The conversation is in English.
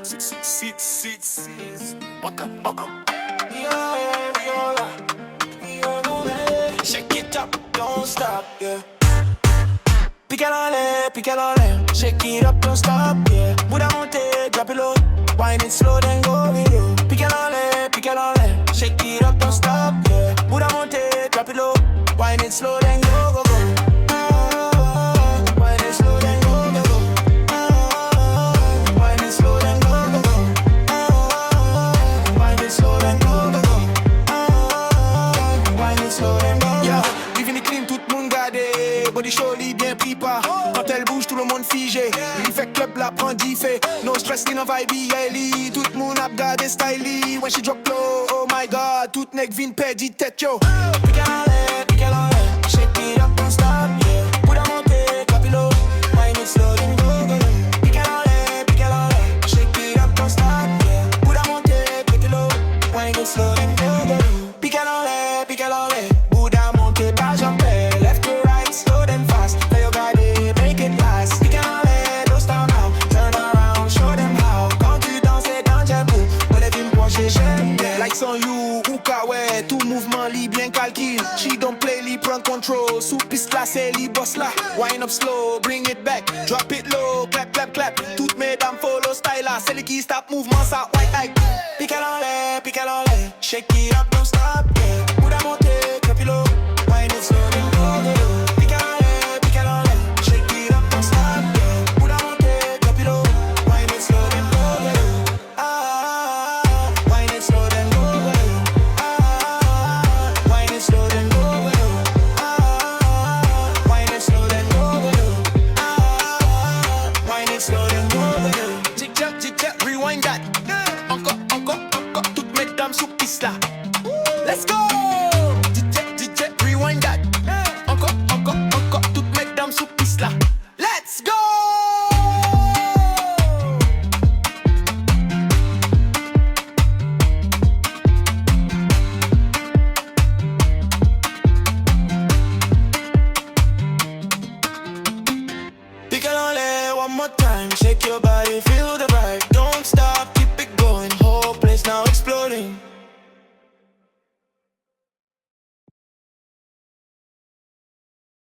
Sit. Waka. Shake it up, don't stop, yeah. Pikel Anle, shake it up, don't stop, yeah. Bouda monte, drop it low, wine it slow, then go with you. Pikel Anle, shake it up, don't stop, yeah. Bouda monte, drop it low, wine it slow, then go. Wine it slow, then go. Wine it slow, then go. Wine it slow, then go. Wine it slow, then go. Yeah, vivre ni clean, tout le monde gardé, body show, bien pris pas. Quand elle bouge, tout le monde figé. Il fait club, la prend fait. No stress, ni no vibe, yeah. Tout le monde a gardé style. When she drop low, oh my god, tout nèg vin perdi tête, yo. Pikel Anle, shake it up, don't stop, yeah. Bouda monte, drop it low, wine it slow, then go. Pikel Anle, shake it up, don't stop, yeah. Bouda monte, drop it low, wine it slow, then go. Pikel Anle, Bouda monte, pas jamais. Left to right, slow then fast. Play your body, make it last. Pikel Anle, don't stop now. Turn around, show them how. Quand tu danses dans Djibou, on les films proches, j'aime bien. Likes on you, Ouka, ouais. Tout mouvement, li bien calcul. She don't play, li prend control. Sous piste là, c'est li boss là. Wind up slow, bring it back. Drop it low, clap. Toutes mesdames follow style là. C'est li qui stop mouvement, ça white like. Pikel Anle, shake it up, don't stop, yeah. Bouda monte, drop it low, wine it slow, then go. Pikel Anle, shake it up, don't stop, yeah. Bouda monte, drop it low, wine it slow, then go. Wine it slow, then go. Wine it slow, then go. Wine it slow, then go. Wine it slow, then go. Tic-tac, rewind that. Encore, toutes mesdames sous piste là. Let's go! DJ, rewind that. Encore, toutes mesdames sous piste là. Let's go! Pikel Anle, one more time. Shake your body, feel the vibe. Don't stop.